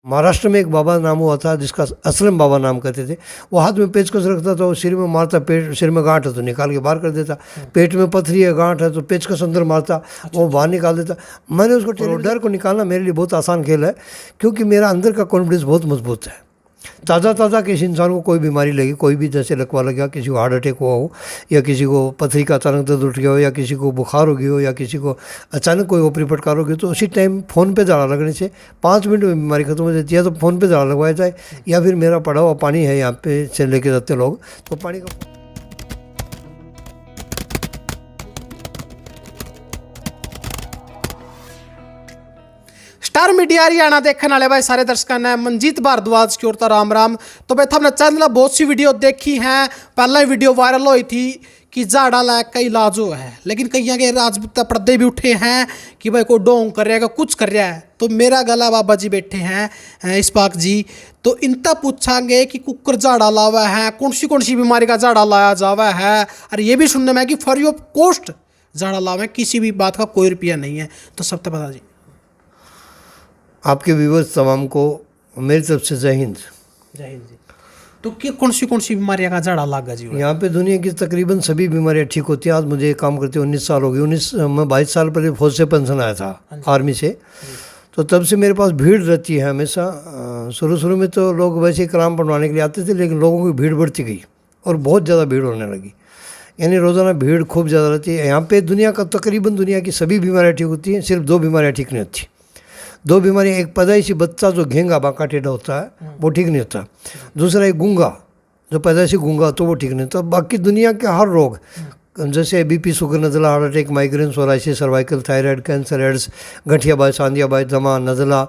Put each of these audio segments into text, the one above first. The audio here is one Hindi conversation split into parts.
महाराष्ट्र में एक बाबा नाम हुआ था जिसका असलम बाबा नाम करते थे। वो हाथ में पेचकस रखता था, वो सिर में मारता, पेट सिर में गांठ है तो निकाल के बाहर कर देता, पेट में पथरी है गांठ है तो पेचकस अंदर मारता, वो बाहर निकाल देता। मैंने उसको डर को निकालना मेरे लिए बहुत आसान खेल है, क्योंकि मेरा अंदर का कॉन्फिडेंस बहुत मजबूत है। ताज़ा किसी इंसान को कोई बीमारी लगी, कोई भी जैसे लकवा लग गया, किसी को हार्ट अटैक हुआ हो, या किसी को पथरी का अचानक दर्द उठ गया हो, या किसी को बुखार हो गई हो, या किसी को अचानक कोई ओपरी फटकार हो गई, तो उसी टाइम फ़ोन पे दवा लगने से 5 मिनट में बीमारी खत्म हो जाती है। तो फ़ोन पे दवा लगवाया जाए, या फिर मेरा पड़ा हुआ पानी है यहाँ पे से लेके जाते लोग, तो पानी का स्टार मीडिया हरियाणा देखने वाले भाई सारे दर्शकों ने मनजीत भारद्वाज की ओर तो राम राम। तो भाई हमने चैनल बहुत सी वीडियो देखी हैं, पहले वीडियो वायरल हुई थी कि जाड़ा लायक का इलाज हो है, लेकिन कई के राजपूत पर्दे भी उठे हैं कि भाई कोई डोंग कर रहा है, कुछ कर रहा है। तो मेरा गला बाबा जी बैठे हैं इस्पाक जी, तो इनता पूछांगे कि कुकर जाड़ा लावा है, कौन सी बीमारी का जाड़ा लाया जावा है, और ये भी सुनने में कि फ्री ऑफ कॉस्ट जाड़ा लावा है, किसी भी बात का कोई रुपया नहीं है। तो सब तो पता जी। आपके व्यूअर्स तमाम को मेरी तरफ से जय हिंद। जय हिंद जी। तो कौन सी बीमारियां का जाड़ा लागा जी? यहाँ पे दुनिया की तकरीबन सभी बीमारियाँ ठीक होती हैं। आज मुझे काम करते 19 साल हो गए। मैं 22 साल पहले फौज से पेंशन आया था, आर्मी से, तो तब से मेरे पास भीड़ रहती है हमेशा। शुरू में तो लोग वैसे कलाम पढ़वाने के लिए आते थे, लेकिन लोगों की भीड़ बढ़ती गई और बहुत ज़्यादा भीड़ होने लगी, यानी रोज़ाना भीड़ खूब ज़्यादा रहती है। यहाँ पे तकरीबन दुनिया की सभी बीमारियाँ ठीक होती हैं, सिर्फ 2 बीमारियाँ ठीक नहीं होती। 2 बीमारियाँ, एक पैदाइशी बच्चा जो घेंगा बांका टेढ़ा होता है वो ठीक नहीं होता, दूसरा एक गूंगा जो पैदाइशी गूंगा तो वो ठीक नहीं होता। बाकी दुनिया के हर रोग जैसे बीपी, शुगर, नज़ला, heart attack, migraine, psoriasis, cervical, thyroid, cancer, AIDS, गठियाबाई, सांधियाबाई, दमा, नज़ला,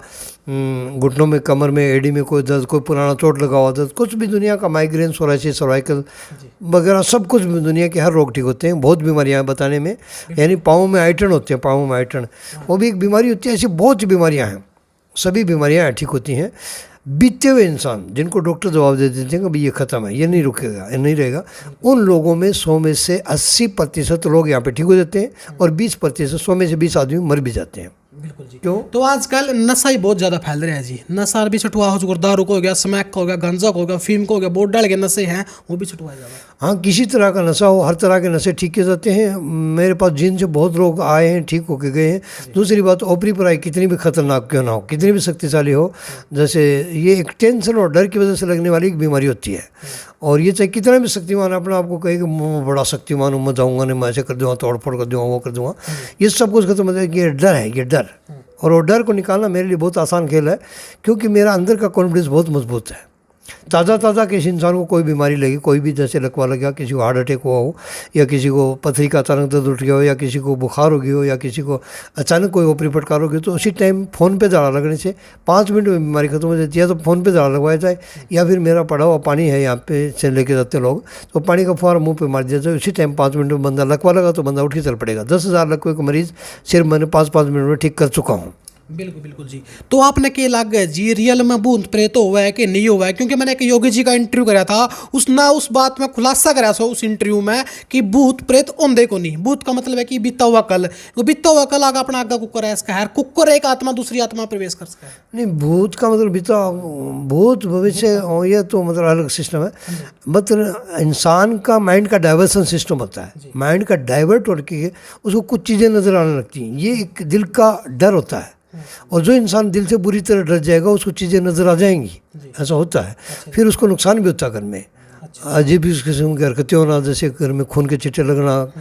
घुटनों में, कमर में, एडी में कोई दर्द, कोई पुराना चोट लगा हुआ दर्द, कुछ भी दुनिया का माइग्रेन, सोराइसिस, सर्वाइकल वगैरह सब कुछ दुनिया के हर रोग ठीक होते हैं। बहुत बीमारियाँ हैं बताने में, यानी पाँव में आइटन होते हैं, पाँव में आइटन वो भी एक बीमारी होती है। ऐसी बहुत सी बीमारियाँ हैं, सभी बीमारियाँ ठीक होती हैं। बीते हुए इंसान जिनको डॉक्टर जवाब दे देते हैं कि भाई ये ख़त्म है, ये नहीं रुकेगा, ये नहीं रहेगा, उन लोगों में 100 में से 80% लोग यहाँ पे ठीक हो जाते हैं, और 20% 100 में से 20 आदमी मर भी जाते हैं। बिल्कुल जी। क्यों? तो आजकल नशा ही बहुत ज़्यादा फैल रहा है जी। नशा भी छुटवा हो चुका, दारू को हो गया, स्मैक का हो गया, गांजा को हो गया, फीम को हो गया, बहुत डाल के नशे हैं वो भी छुटवाए जा रहे हैं। हाँ, किसी तरह का नशा हो, हर तरह के नशे ठीक किए जाते हैं। मेरे पास जिनसे बहुत लोग आए हैं, ठीक होके गए हैं। दूसरी बात, ओपरी पराई कितनी भी खतरनाक क्यों ना हो, कितनी भी शक्तिशाली हो, जैसे ये एक टेंशन और डर की वजह से लगने वाली एक बीमारी होती है। और ये चाहे कितना भी शक्तिमान अपने आप को कहे कि मैं बड़ा शक्तिमान हूँ, मैं जाऊँगा नहीं, मैं ऐसे कर दूँगा, तोड़ फोड़ कर दूँगा, वो कर दूँगा, ये सब कुछ खत्म हो जाए। ये डर है, ये डर, और वो डर को निकालना मेरे लिए बहुत आसान खेल है, क्योंकि मेरा अंदर का कॉन्फिडेंस बहुत मजबूत है। ताज़ा किसी इंसान को कोई बीमारी लगी, कोई भी जैसे लकवा लग गया, किसी को हार्ट अटैक हुआ हो, या किसी को पथरी का अचानक दर्द उठ गया हो, या किसी को बुखार हो गई हो, या किसी को अचानक कोई ओपरी फटकार हो गई, तो उसी टाइम फ़ोन पे दवा लगने से 5 मिनट में बीमारी खत्म हो जाती है। तो फ़ोन पे दवा लगवाया जाए, या फिर मेरा पड़ा हुआ पानी है यहाँ पे से लेके जाते लोग, तो पानी का फुहारा मुँह पे मार दिया जाए, उसी टाइम 5 मिनट में बंदा लकवा लगा तो बंदा उठ के चल पड़ेगा। 10,000 लकवे का मरीज़ सिर्फ मैंने 5 मिनट में ठीक कर चुका हूँ। बिल्कुल जी। तो आपने क्या लग है जी, रियल में भूत प्रेत हुआ है कि नहीं हुआ है? क्योंकि मैंने एक योगी जी का इंटरव्यू कराया था, उसने उस बात में खुलासा कराया था उस इंटरव्यू में कि भूत प्रेत होंदे को नहीं। भूत का मतलब है कि बीता हुआ कल, वो बीता हुआ कल आगे अपना आगा कुकर है इसका है, कुकर एक आत्मा दूसरी आत्मा प्रवेश कर सकता है। नहीं, भूत का मतलब बीता, भूत भविष्य ये तो मतलब अलग सिस्टम है। मतलब इंसान का माइंड का डाइवर्सन सिस्टम होता है, माइंड का डाइवर्ट होकर उसको कुछ चीज़ें नज़र आने लगती हैं। ये एक दिल का डर होता है, और जो इंसान दिल से बुरी तरह डर जाएगा उसको चीज़ें नज़र आ जाएंगी, ऐसा होता है। फिर उसको नुकसान भी होता है घर में, अजीब इस किस्म की हरकतें होना, जैसे घर में खून के छिट्टे लगना,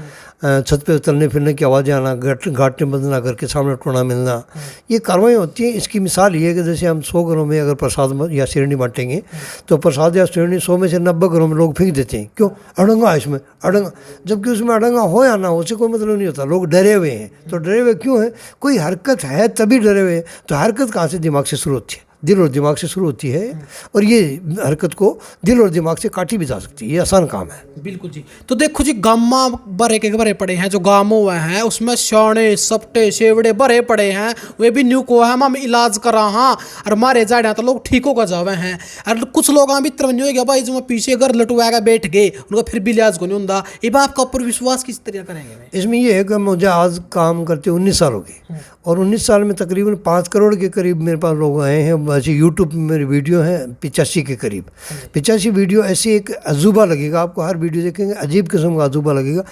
छत पे चलने फिरने की आवाज़ें आना, घाटने बंद ना करके सामने टोना मिलना, ये कार्रवाई होती हैं। इसकी मिसाल ये है कि जैसे हम 100 घरों में अगर प्रसाद या श्रेणी बांटेंगे, तो प्रसाद या श्रेणी 100 में से 90 घरों में लोग फेंक देते हैं। क्यों? अड़ंगा इसमें, अड़ंगा, जबकि उसमें अड़ंगा हो या ना हो उससे कोई मतलब नहीं होता। लोग डरे हुए हैं, तो डरे हुए क्यों हैं? कोई हरकत है तभी डरे हुए हैं। तो हरकत कहाँ से? दिमाग से शुरू होती है, दिल और दिमाग से शुरू होती है, और ये हरकत को दिल और दिमाग से काटी भी जा सकती है। ये आसान काम है। बिल्कुल जी। तो देखो जी, गामा भरे के भरे पड़े हैं, जो गाम हुए हैं उसमें शाने सपटे शेवड़े भरे पड़े हैं, वे भी न्यू को है हम इलाज करा हाँ, और मारे जाए तो लोग ठीक होकर जावे हैं। और कुछ लोग भी तरवन्य हो गया भाई, जो पीछे घर लटुआएगा बैठ गए, उनका फिर भी इलाज को नहीं होता। ये बात का ऊपर विश्वास किस तरह करेंगे? इसमें ये है कि मुझे आज काम करते 19 साल हो गए, और 19 साल में तकरीबन 5 करोड़ के करीब मेरे पास लोग आए हैं, ऐसे यूट्यूब में मेरी वीडियो हैं 85 के करीब। 85 वीडियो ऐसी एक अजूबा लगेगा आपको, हर वीडियो देखेंगे अजीब किस्म का अजूबा लगेगा।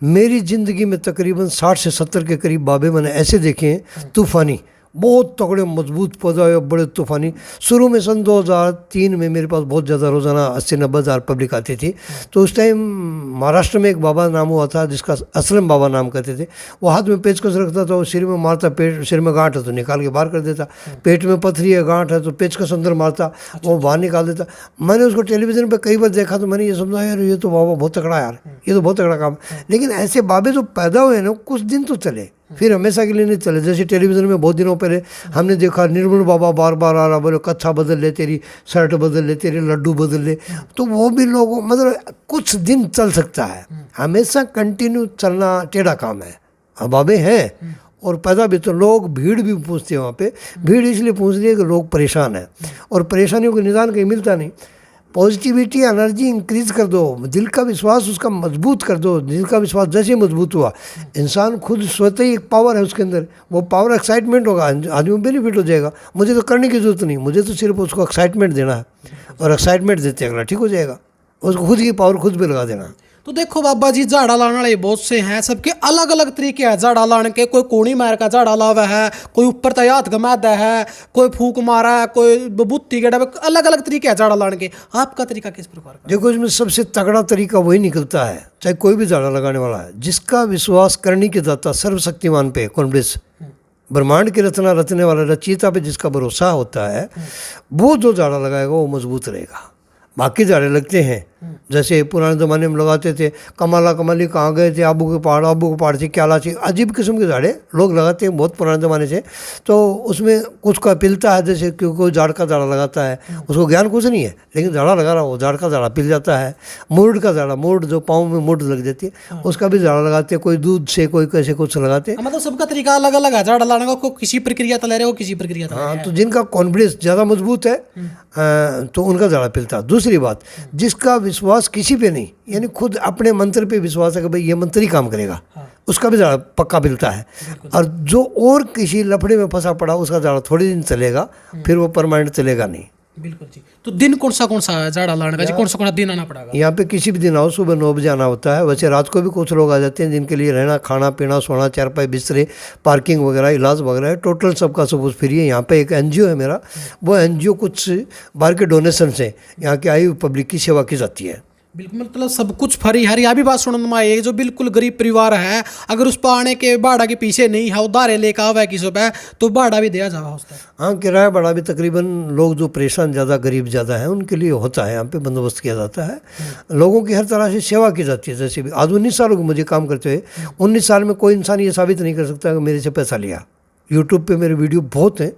मेरी ज़िंदगी में तकरीबन 60 से 70 के करीब बाबे मैंने ऐसे देखे हैं, तूफ़ानी, बहुत तगड़े मजबूत पौधा है, बड़े तूफ़ानी। शुरू में सन 2003 में मेरे पास बहुत ज़्यादा रोज़ाना 80-90 हज़ार पब्लिक आती थी। तो उस टाइम महाराष्ट्र में एक बाबा नाम हुआ था जिसका असलम बाबा नाम करते थे। वो हाथ में पेचकस रखता था, वो सिर में मारता, पेट सिर में गांठ है तो निकाल के बाहर कर देता, पेट में पथरी है गांठ है तो पेचकस अंदर मारता, वो बाहर निकाल देता। मैंने उसको टेलीविज़न पर कई बार देखा तो मैंने ये समझा यार ये तो बाबा बहुत तगड़ा यार, ये तो बहुत तगड़ा काम। लेकिन ऐसे बाबे जो पैदा हुए ना कुछ दिन तो चले, फिर हमेशा के लिए नहीं चले। जैसे टेलीविज़न में बहुत दिनों पहले हमने देखा निर्मल बाबा बार बार आ रहा, बोले कच्छा बदल ले, तेरी शर्ट बदल ले, तेरे लड्डू बदल ले। तो वो भी लोगों मतलब कुछ दिन चल सकता है, हमेशा कंटिन्यू चलना टेढ़ा काम है। अब बाबे हैं और पैदा भी तो लोग भीड़ भी पूछते हैं वहाँ पे। भीड़ इसलिए पूछ रही है कि लोग परेशान हैं और परेशानियों का निदान कहीं मिलता नहीं। पॉजिटिविटी एनर्जी इंक्रीज कर दो, दिल का विश्वास उसका मजबूत कर दो। दिल का विश्वास जैसे मजबूत हुआ, इंसान खुद स्वतः ही एक पावर है उसके अंदर, वो पावर एक्साइटमेंट होगा, आदमी बेनिफिट हो जाएगा। मुझे तो करने की ज़रूरत नहीं, मुझे तो सिर्फ उसको एक्साइटमेंट देना है और एक्साइटमेंट देते अगला ठीक हो जाएगा। उसको खुद की पावर खुद पे लगा देना। तो देखो बाबा जी, झाड़ा लाने वाले बहुत से हैं, सबके अलग अलग तरीके हैं झाड़ा लाने के। कोई कोणी मार का झाड़ा लावा है, कोई ऊपर तयात गमादा है, कोई फूक मारा है, कोई बबूती के डबे, अलग अलग तरीके हैं झाड़ा लाने के। आपका तरीका किस प्रकार का? देखो इसमें सबसे तगड़ा तरीका वही निकलता है, चाहे कोई भी झाड़ा लगाने वाला है, जिसका विश्वास करने की दाता सर्वशक्तिमान पे कॉन्फिडेंस, ब्रह्मांड की रचना रचने वाला रचयिता पे जिसका भरोसा होता है, वो जो झाड़ा लगाएगा वो मजबूत रहेगा। बाकी झाड़े लगते हैं जैसे पुराने ज़माने में लगाते थे, कमाला कमाली कहाँ गए थे, आबू के पहाड़ से क्या लाची, अजीब किस्म के झाड़े लोग लगाते हैं बहुत पुराने ज़माने से। तो उसमें कुछ का पिलता है, जैसे क्योंकि कोई झाड़ का झाड़ा लगाता है, उसको ज्ञान कुछ नहीं है लेकिन झाड़ा लगा रहा, वो झाड़ का झाड़ा पिल जाता है। मुर्ड का झाड़ा, मुर्ड जो पाँव में मुर्ड लग जाती है, उसका भी झाड़ा लगाते हैं, कोई दूध से, कोई कैसे कुछ लगाते हैं। मतलब सबका तरीका अलग अलग है झाड़ा लाने का, कोई किसी प्रक्रिया तो ले रहे हो, किसी प्रक्रिया तो हाँ, तो जिनका कॉन्फिडेंस ज़्यादा मजबूत है तो उनका झाड़ा पिलता है। दूसरी बात, जिसका विश्वास किसी पे नहीं, यानी खुद अपने मंत्र पे विश्वास है कि भाई ये मंत्र ही काम करेगा, उसका भी झाड़ा पक्का पिलता है। और जो और किसी लफड़े में फंसा पड़ा उसका झाड़ा थोड़े दिन चलेगा, फिर वो परमानेंट चलेगा नहीं। बिल्कुल जी। तो दिन कौन सा है झाड़ा लाने का जी? कौन सा दिन आना पड़ेगा? यहाँ पे किसी भी दिन आओ, सुबह 9 बजे आना होता है। वैसे रात को भी कुछ लोग आ जाते हैं जिनके लिए रहना, खाना पीना, सोना, चारपाई, बिस्तरे, पार्किंग वगैरह, इलाज वगैरह, टोटल सबका सब कुछ फ्री है। यहाँ पे एक NGO है मेरा, वो NGO कुछ बाहर के डोनेशन से यहाँ की आई हुई पब्लिक की सेवा की जाती है। बिल्कुल, मतलब सब कुछ फ्री है। यहाँ भी बात सुनने में आई, जो बिल्कुल गरीब परिवार है, अगर उस पर आने के भाड़ा के पीछे नहीं है, उधारे लेकर आवा किसी पे, तो भाड़ा भी दिया जावा उसका। हाँ, किराया भाड़ा भी तकरीबन लोग जो परेशान ज़्यादा गरीब ज़्यादा हैं उनके लिए होता है, यहाँ पे बंदोबस्त किया जाता है। लोगों की हर तरह से सेवा की जाती है। जैसे भी आज 19 साल हो मुझे काम करते हुए, 19 साल में कोई इंसान ये साबित नहीं कर सकता कि मेरे से पैसा लिया। यूट्यूब पे मेरे वीडियो बहुत हैं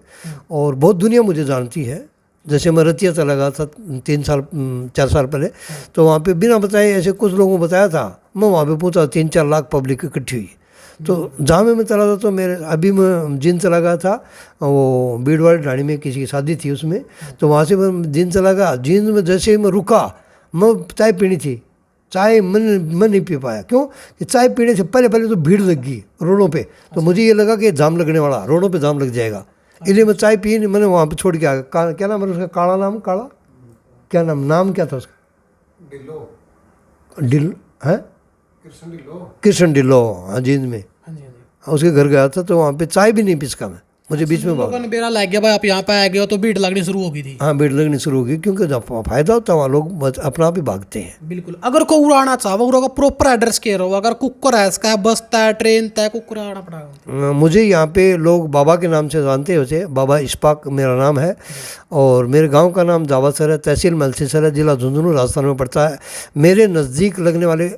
और बहुत दुनिया मुझे जानती है। जैसे मैं रतिया चला गया था 4 साल पहले, तो वहाँ पे बिना बताए ऐसे कुछ लोगों को बताया था, मैं वहाँ पे पहुँचा, 3-4 लाख पब्लिक इकट्ठी हुई। तो जहाँ में मैं चला था, तो मेरे अभी मैं जींद चला गया था, वो बीड़ वाली ढाणी में किसी की शादी थी उसमें, तो वहाँ से मैं जींद चला गया। जींद में जैसे ही मैं रुका, मैं चाय पीनी थी, चाय मैं नहीं पी पाया। क्यों कि चाय पीने से पहले तो भीड़ लग गई रोडों पे, तो मुझे ये लगा कि जाम लगने वाला, रोडों पे जाम लग जाएगा, इसलिए मैं चाय पी नहीं, मैंने वहाँ पे छोड़ के आ गया। क्या नाम है उसका? काला, क्या नाम क्या था उसका? डिल है, कृष्ण डिल्लो। हाँ, जींद में उसके घर गया था, तो वहाँ पे चाय भी नहीं पी सका मैं, मुझे बीच में लोगों ने बेरा लग गया भाई, आप यहाँ पे आ गए हो, तो भीड़ लगनी शुरू हो गई थी। हाँ, भीड़ लगनी शुरू हो गई, क्योंकि जब फायदा होता है वहाँ लोग अपना आप ही भागते हैं। बिल्कुल। अगर कोई उड़ाना चाहो, उड़ा का प्रॉपर एड्रेस कह रहा हो, अगर कुकर है इसका, बस तय, ट्रेन तय, कुकर आना पड़ेगा। मुझे यहाँ पे लोग बाबा के नाम से जानते होते, बाबा इश्फाक मेरा नाम है, और मेरे गांव का नाम जावासर है, तहसील मलसीसर है, जिला झुंझुनू राजस्थान में पड़ता है। मेरे नज़दीक लगने वाले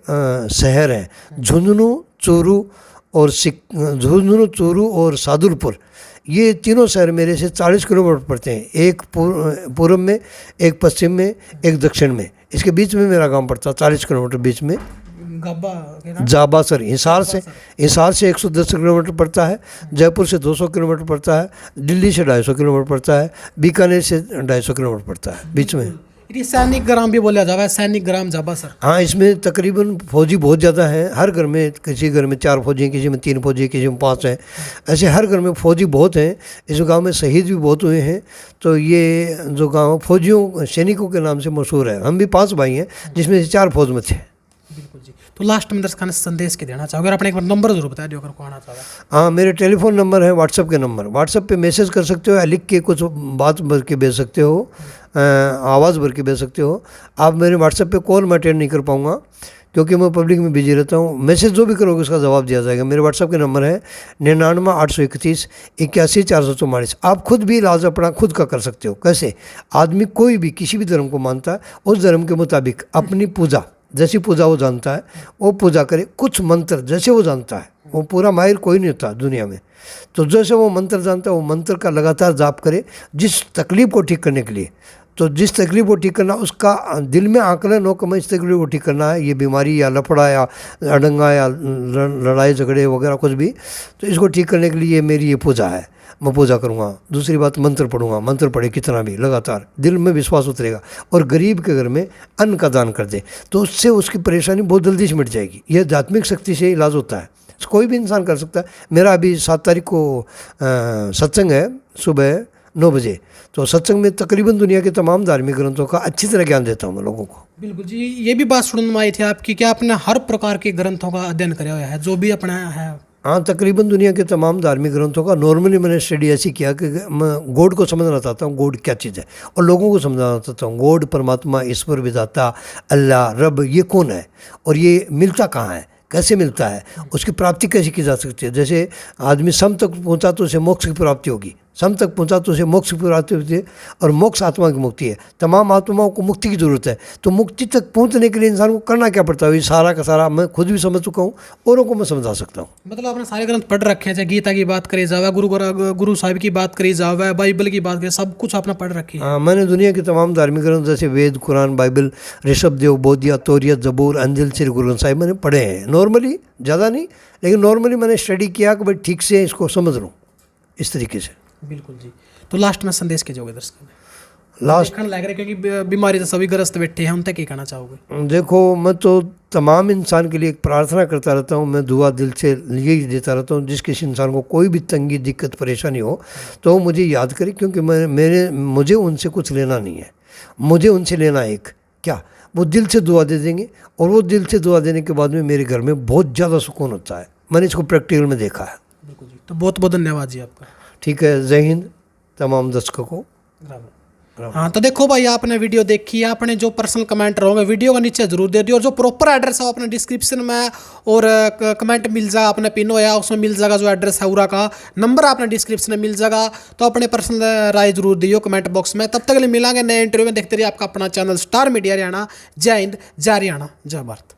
शहर हैं झुंझुनू, चूरू और सादुलपुर। ये तीनों शहर मेरे से 40 किलोमीटर पड़ते हैं, एक पूर्व में, एक पश्चिम में, एक दक्षिण में। इसके बीच में मेरा गांव पड़ता है, 40 किलोमीटर बीच में, जाबासर। हिसार से 110 किलोमीटर पड़ता है, जयपुर से 200 किलोमीटर पड़ता है, दिल्ली से 250 किलोमीटर पड़ता है, बीकानेर से 250 किलोमीटर पड़ता है बीच में। ये सैनिक ग्राम भी बोला जावा है, सैनिक ग्राम जाबा सर। हाँ, इसमें तकरीबन फौजी बहुत ज़्यादा हैं। हर घर में, किसी घर में 4 फौजी हैं, किसी में 3 फौजी हैं, किसी में 5 हैं। ऐसे हर घर में फौजी बहुत हैं। इस गांव में शहीद भी बहुत हुए हैं। तो ये जो गांव फौजियों सैनिकों के नाम से मशहूर है। हम भी 5 भाई हैं, जिसमें से 4 फौज में थे। बिल्कुल जी। तो लास्ट में दर्शकों ने संदेश के देना चाहोगे, अपने एक बार नंबर जरूर बता दियो अगर कोई आना चाहे। हाँ, मेरे टेलीफोन नंबर है, व्हाट्सएप के नंबर। व्हाट्सएप पे मैसेज कर सकते हो या लिख के कुछ बात भर के भेज सकते हो, आवाज़ भर के भेज सकते हो। आप मेरे व्हाट्सएप पे कॉल मैं अटेंड नहीं कर पाऊँगा क्योंकि मैं पब्लिक में बिजी रहता हूँ। मैसेज जो भी करोगे उसका जवाब दिया जाएगा। मेरे व्हाट्सएप के नंबर है 99 831 81 444। आप खुद भी इलाज अपना खुद का कर सकते हो। कैसे? आदमी कोई भी किसी भी धर्म को मानता है, उस धर्म के मुताबिक अपनी पूजा, जैसी पूजा वो जानता है वो पूजा करे। कुछ मंत्र जैसे वो जानता है, वो पूरा माहिर कोई नहीं होता दुनिया में, तो जैसे वो मंत्र जानता है वो मंत्र का लगातार जाप करे जिस तकलीफ़ को ठीक करने के लिए। तो जिस तकलीफ़ को ठीक करना, उसका दिल में आकलन हो कि मैं इस तकलीफ़ को ठीक करना है, ये बीमारी या लफड़ा या अडंगा या लड़ाई झगड़े वगैरह कुछ भी, तो इसको ठीक करने के लिए मेरी ये पूजा है, मैं पूजा करूँगा। दूसरी बात, मंत्र पढ़ूंगा। मंत्र पढ़े कितना भी लगातार, दिल में विश्वास उतरेगा। और गरीब के घर में अन्न का दान कर दे तो उससे उसकी परेशानी बहुत जल्दी से मिट जाएगी। यह आध्यात्मिक शक्ति से इलाज होता है, कोई भी इंसान कर सकता है। मेरा अभी 7 तारीख को सत्संग है सुबह 9 बजे। तो सत्संग में तकरीबन दुनिया के तमाम धार्मिक ग्रंथों का अच्छी तरह ज्ञान देता हूँ मैं लोगों को। बिल्कुल जी। ये भी बात सुनने में आई थी आपकी कि आपने हर प्रकार के ग्रंथों का अध्ययन किया हुआ है, जो भी अपना है। हाँ, तकरीबन दुनिया के तमाम धार्मिक ग्रंथों का। नॉर्मली मैंने स्टडी ऐसी किया कि मैं गॉड को समझना चाहता हूँ, गॉड क्या चीज़ है, और लोगों को समझाना चाहता हूँ गॉड, परमात्मा, ईश्वर, विधाता, अल्लाह, रब, ये कौन है और ये मिलता कहाँ है, कैसे मिलता है, उसकी प्राप्ति कैसे की जा सकती है। जैसे आदमी सम तक पहुँचा तो उसे मोक्ष की प्राप्ति होगी, सम तक पहुँचा तो उसे मोक्ष की प्राप्ति होती है, और मोक्ष आत्मा की मुक्ति है। तमाम आत्माओं को मुक्ति की ज़रूरत है। तो मुक्ति तक पहुँचने के लिए इंसान को करना क्या पड़ता है, ये सारा का सारा मैं खुद भी समझ चुका हूँ, औरों को मैं समझा सकता हूँ। मतलब आपने सारे ग्रंथ पढ़ रखे हैं, चाहे गीता की बात करी जावे, गुरु साहिब की बात करी जावे, बाइबल की बात करें, सब कुछ आपने पढ़ रखी है। हाँ, मैंने दुनिया के तमाम धार्मिक ग्रंथ जैसे वेद, कुरान, बाइबल, ऋषभ देव, बोधिया, तोरियत, जबूर, अंजिल, श्री गुरु ग्रंथ साहिब मैंने पढ़े हैं। नॉर्मली, ज़्यादा नहीं, लेकिन नॉर्मली मैंने स्टडी किया कि भाई ठीक से इसको समझ लूँ इस तरीके से। बिल्कुल जी। तो लास्ट में संदेश के जोगे दर्शकों में लास्ट लग रहा है क्योंकि बीमारी से सभी ग्रस्त बैठे हैं, उन तक क्या कहना चाहोगे? देखो, मैं तो तमाम इंसान के लिए एक प्रार्थना करता रहता हूँ। मैं दुआ दिल से यही देता रहता हूँ, जिस किसी इंसान को कोई भी तंगी, दिक्कत, परेशानी हो तो वो मुझे याद करे, क्योंकि मुझे उनसे कुछ लेना नहीं है, मुझे उनसे लेना एक क्या, वो दिल से दुआ दे देंगे, और वो दिल से दुआ देने के बाद में मेरे घर में बहुत ज़्यादा सुकून होता है। मैंने इसको प्रैक्टिकल में देखा है। बिल्कुल जी। तो बहुत बहुत धन्यवाद जी आपका। ठीक है, जय हिंद तमाम दर्शकों को। हाँ, तो देखो भाई, आपने वीडियो देखी, आपने जो पर्सनल कमेंट रहोगे वीडियो का नीचे जरूर दे दियो, और जो प्रॉपर एड्रेस है अपने डिस्क्रिप्शन में और कमेंट मिल जाएगा, आपने पिन होया उसमें मिल जाएगा जो एड्रेस है पूरा का नंबर आपने डिस्क्रिप्शन में मिल जाएगा। तो अपने पर्सनल राय जरूर दियो कमेंट बॉक्स में। तब तक के लिए मिलांगे नए इंटरव्यू में। देखते रहिए आपका अपना चैनल स्टार मीडिया हरियाणा। जय हिंद, जय हरियाणा, जय भारत।